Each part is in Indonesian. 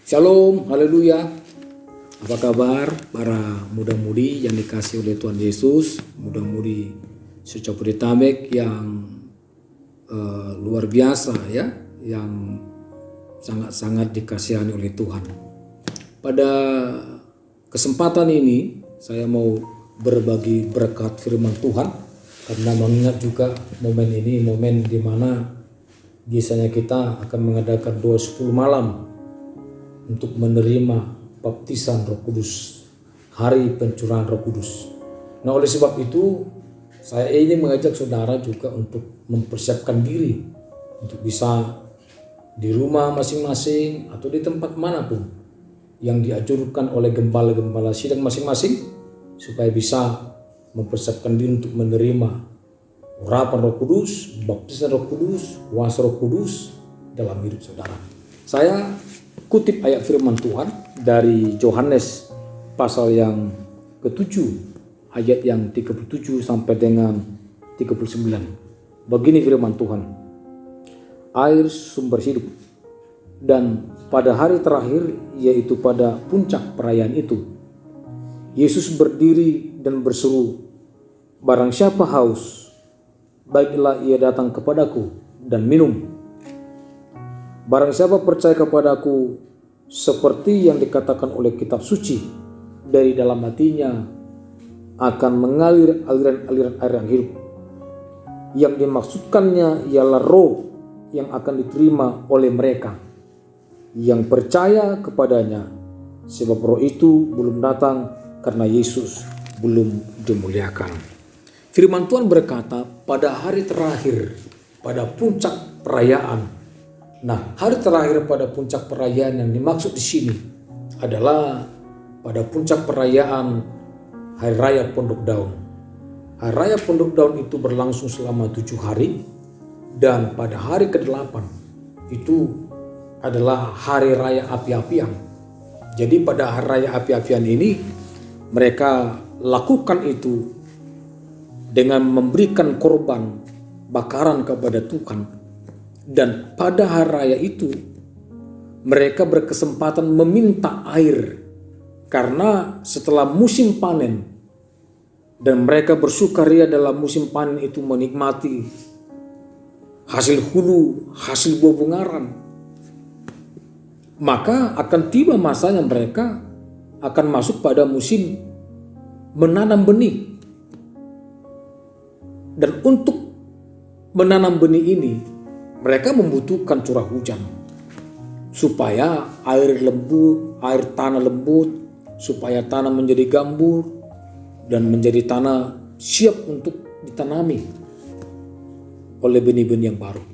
Shalom, haleluya. Apa kabar para muda-mudi yang dikasih oleh Tuhan Yesus, muda-mudi Secapudetabek yang luar biasa ya, yang sangat-sangat dikasihani oleh Tuhan. Pada kesempatan ini saya mau berbagi berkat firman Tuhan karena mengingat juga momen ini momen di mana biasanya kita akan mengadakan doa 10 malam untuk menerima baptisan Roh Kudus, hari pencurahan Roh Kudus. Nah, oleh sebab itu saya ingin mengajak saudara juga untuk mempersiapkan diri untuk bisa di rumah masing-masing atau di tempat manapun yang dianjurkan oleh gembala-gembala sidang masing-masing supaya bisa mempersiapkan diri untuk menerima urapan Roh Kudus, baptisan Roh Kudus, kuasa Roh Kudus dalam hidup saudara. Saya kutip ayat firman Tuhan dari Yohanes pasal yang ke-7 ayat yang 37 sampai dengan 39. Begini firman Tuhan. Air sumber hidup, dan pada hari terakhir yaitu pada puncak perayaan itu Yesus berdiri dan berseru, barang siapa haus, baiklah ia datang kepadaku dan minum. Barang siapa percaya kepadaku, seperti yang dikatakan oleh kitab suci, dari dalam hatinya akan mengalir aliran-aliran air yang hidup. Yang dimaksudkannya ialah roh yang akan diterima oleh mereka yang percaya kepadanya, sebab roh itu belum datang karena Yesus belum dimuliakan. Firman Tuhan berkata pada hari terakhir, pada puncak perayaan. Nah, hari terakhir pada puncak perayaan yang dimaksud di sini adalah pada puncak perayaan Hari Raya Pondok Daun. Hari Raya Pondok Daun itu berlangsung selama 7 hari, dan pada hari ke-8 itu adalah Hari Raya Api-apian. Jadi pada Hari Raya Api-apian ini mereka lakukan itu dengan memberikan korban bakaran kepada Tuhan. Dan pada hari raya itu mereka berkesempatan meminta air karena setelah musim panen, dan mereka bersukaria dalam musim panen itu menikmati hasil hulu, hasil buah bungaran. Maka akan tiba masanya mereka akan masuk pada musim menanam benih. Dan untuk menanam benih ini mereka membutuhkan curah hujan supaya air tanah lembut, supaya tanah menjadi gambur dan menjadi tanah siap untuk ditanami oleh benih-benih yang baru.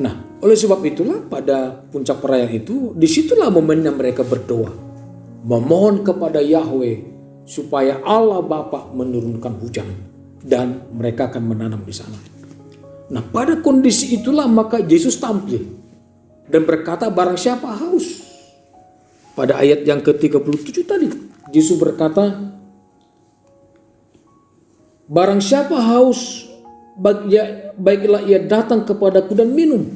Nah, oleh sebab itulah pada puncak perayaan itu, disitulah momennya mereka berdoa, memohon kepada Yahweh supaya Allah Bapa menurunkan hujan dan mereka akan menanam di sana. Nah, pada kondisi itulah maka Yesus tampil dan berkata, barang siapa haus. Pada ayat yang ke-37 tadi Yesus berkata, barang siapa haus, baiklah ia datang kepadaku dan minum.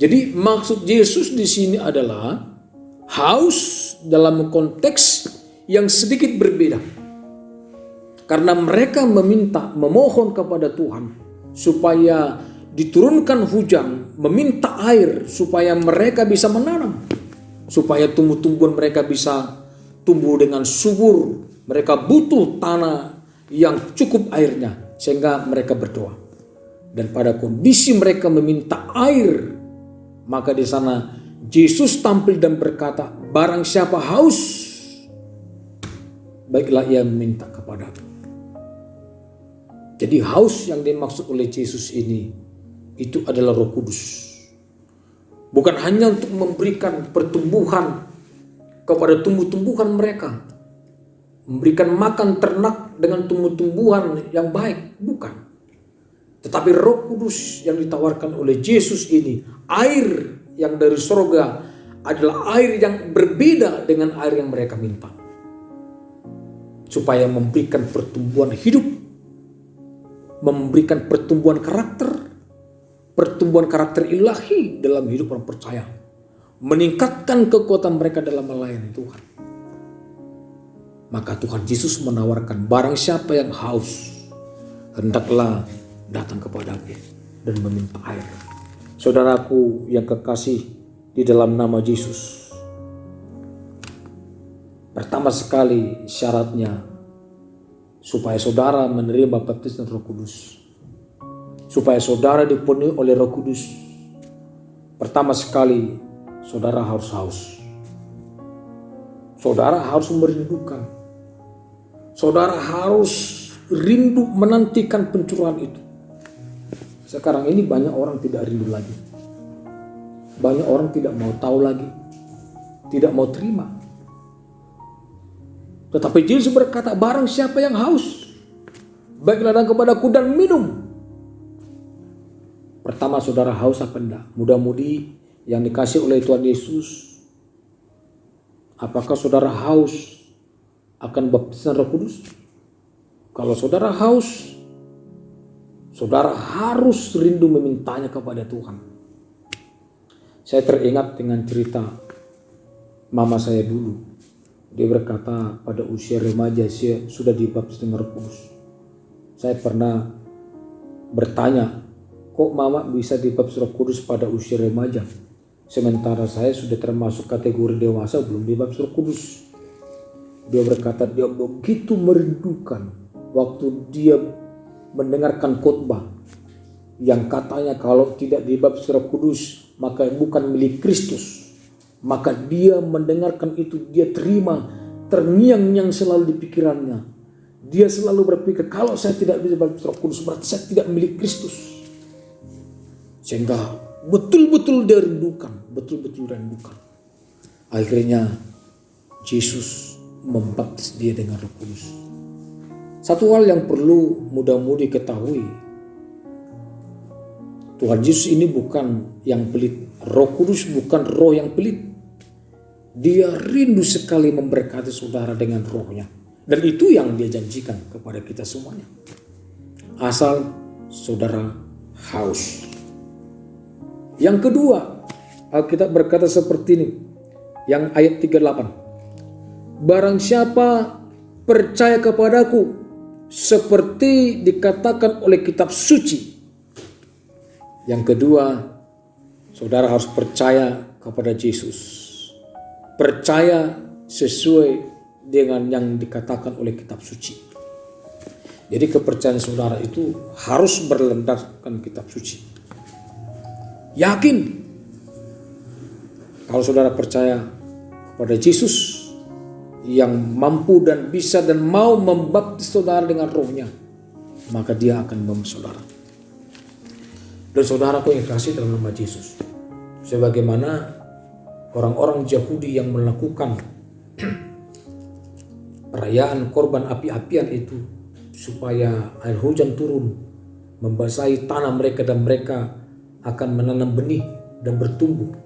Jadi maksud Yesus di sini adalah haus dalam konteks yang sedikit berbeda. Karena mereka memohon kepada Tuhan supaya diturunkan hujan, meminta air supaya mereka bisa menanam, supaya tumbuh-tumbuhan mereka bisa tumbuh dengan subur. Mereka butuh tanah yang cukup airnya, sehingga mereka berdoa. Dan pada kondisi mereka meminta air, maka di sana Yesus tampil dan berkata, barang siapa haus, baiklah ia meminta kepadaku. Jadi haus yang dimaksud oleh Yesus ini itu adalah Roh Kudus. Bukan hanya untuk memberikan pertumbuhan kepada tumbuh-tumbuhan mereka, memberikan makan ternak dengan tumbuh-tumbuhan yang baik, bukan. Tetapi Roh Kudus yang ditawarkan oleh Yesus ini, air yang dari surga, adalah air yang berbeda dengan air yang mereka minta. Supaya memberikan pertumbuhan hidup, memberikan pertumbuhan karakter ilahi dalam hidup orang percaya. meningkatkan kekuatan mereka dalam melayani Tuhan. Maka Tuhan Yesus menawarkan, barang siapa yang haus, hendaklah datang kepadaku dan meminta air. Saudaraku yang kekasih di dalam nama Yesus, pertama sekali syaratnya supaya saudara menerima baptisan Roh Kudus, supaya saudara dipenuhi oleh Roh Kudus, pertama sekali saudara harus haus. Saudara harus merindukan. Saudara harus rindu menantikan pencurahan itu. Sekarang ini banyak orang tidak rindu lagi. Banyak orang tidak mau tahu lagi. Tidak mau terima. Tetapi Yesus berkata, barang siapa yang haus, baiklah datang kepadaku dan minum. Pertama, saudara haus apa enggak? Mudah-mudi yang dikasih oleh Tuhan Yesus, apakah saudara haus akan baptisan Roh Kudus? Kalau saudara haus, saudara harus rindu memintanya kepada Tuhan. Saya teringat dengan cerita mama saya dulu. Dia berkata pada usia remaja saya sudah dibaptis dengan Roh Kudus. Saya pernah bertanya, kok mama bisa dibaptis Roh Kudus pada usia remaja? Sementara saya sudah termasuk kategori dewasa belum dibaptis Roh Kudus. Dia berkata dia begitu merindukan waktu dia mendengarkan khotbah yang katanya kalau tidak dibaptis Roh Kudus maka bukan milik Kristus. Maka dia mendengarkan itu, dia terima, terngiang-ngiang selalu di pikirannya. Dia selalu berpikir, kalau saya tidak dibaptis Roh Kudus berarti saya tidak milik Kristus. Sehingga betul-betul dia rindukan, betul-betul rindukan. Akhirnya Yesus membaptis dia dengan Roh Kudus. Satu hal yang perlu mudah-mudi ketahui, Tuhan Yesus ini bukan yang pelit. Roh Kudus bukan roh yang pelit. Dia rindu sekali memberkati saudara dengan rohnya. Dan itu yang dia janjikan kepada kita semuanya. Asal saudara haus. Yang kedua, Alkitab berkata seperti ini. Yang ayat 38. Barang siapa percaya kepadaku, seperti dikatakan oleh kitab suci. Yang kedua, saudara harus percaya kepada Yesus. Percaya sesuai dengan yang dikatakan oleh kitab suci. Jadi kepercayaan saudara itu harus berlandaskan kitab suci. Yakin kalau saudara percaya kepada Yesus yang mampu dan bisa dan mau membaptis saudara dengan rohnya, maka dia akan membaptis saudara. Dan saudaraku yang kasih dalam nama Yesus, sebagaimana orang-orang Yahudi yang melakukan perayaan korban api-apian itu supaya air hujan turun membasahi tanah mereka dan mereka akan menanam benih dan bertumbuh,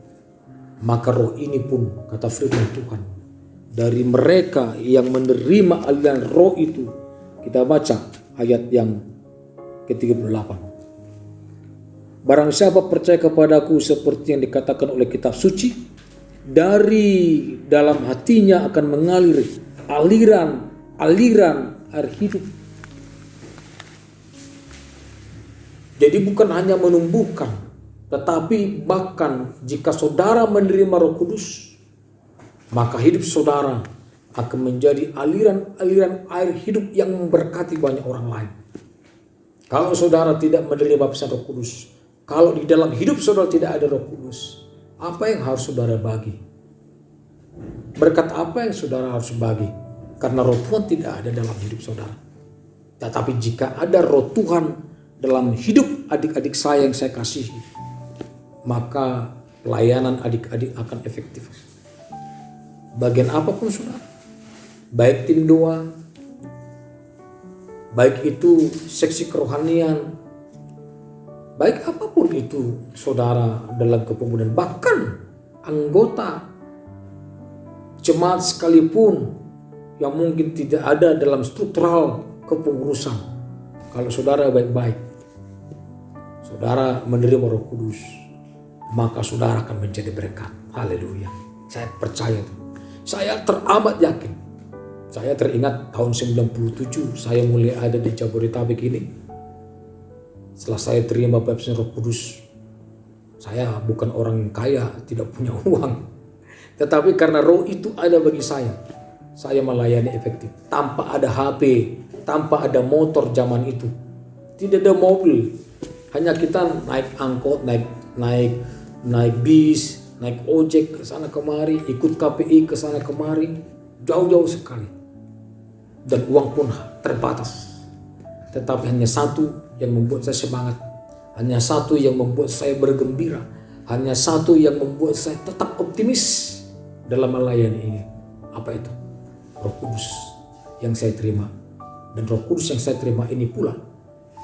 maka roh ini pun, kata firman Tuhan, dari mereka yang menerima aliran roh itu. Kita baca ayat yang ke-38. Barang siapa percaya kepadaku seperti yang dikatakan oleh kitab suci, dari dalam hatinya akan mengalir aliran air hidup. Jadi bukan hanya menumbuhkan, tetapi bahkan jika saudara menerima Roh Kudus, maka hidup saudara akan menjadi aliran air hidup yang memberkati banyak orang lain. Kalau saudara tidak menerima baptisan Roh Kudus, kalau di dalam hidup saudara tidak ada Roh Kudus, apa yang harus saudara bagi? Berkat apa yang saudara harus bagi? Karena roh Tuhan tidak ada dalam hidup saudara. Tetapi jika ada roh Tuhan dalam hidup adik-adik saya yang saya kasihi, maka pelayanan adik-adik akan efektif. Bagian apapun saudara, baik tim doa, baik itu seksi kerohanian, baik apapun itu saudara dalam kepemudaan, bahkan anggota jemaat sekalipun yang mungkin tidak ada dalam struktural kepengurusan, kalau saudara baik-baik, saudara menerima Roh Kudus, maka saudara akan menjadi berkat. Haleluya. Saya percaya itu. Saya teramat yakin. Saya teringat tahun 97 saya mulai ada di Jabodetabek ini. Setelah saya terima baptisan Roh Kudus, saya bukan orang yang kaya, tidak punya uang. Tetapi karena roh itu ada bagi saya melayani efektif. Tanpa ada HP, tanpa ada motor zaman itu. Tidak ada mobil. Hanya kita naik angkot, naik bis, naik ojek ke sana kemari, ikut KPI ke sana kemari, jauh-jauh sekali. Dan uang pun terbatas. Tetapi hanya satu yang membuat saya semangat, hanya satu yang membuat saya bergembira, hanya satu yang membuat saya tetap optimis dalam melayani ini. Apa itu? Roh Kudus yang saya terima. Dan Roh Kudus yang saya terima ini pula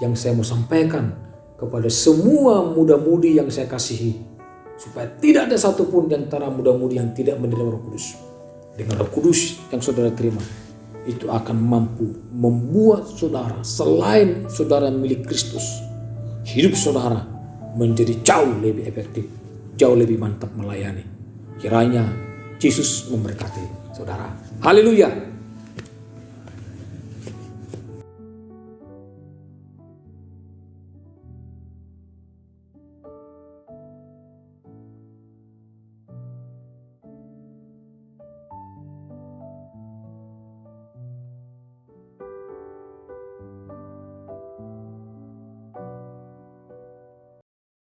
yang saya mau sampaikan kepada semua muda-mudi yang saya kasihi, supaya tidak ada satupun di antara muda-mudi yang tidak menerima Roh Kudus. Dengan Roh Kudus yang saudara terima, itu akan mampu membuat saudara, selain saudara milik Kristus, hidup saudara menjadi jauh lebih efektif, jauh lebih mantap melayani. Kiranya Yesus memberkati saudara. Haleluya.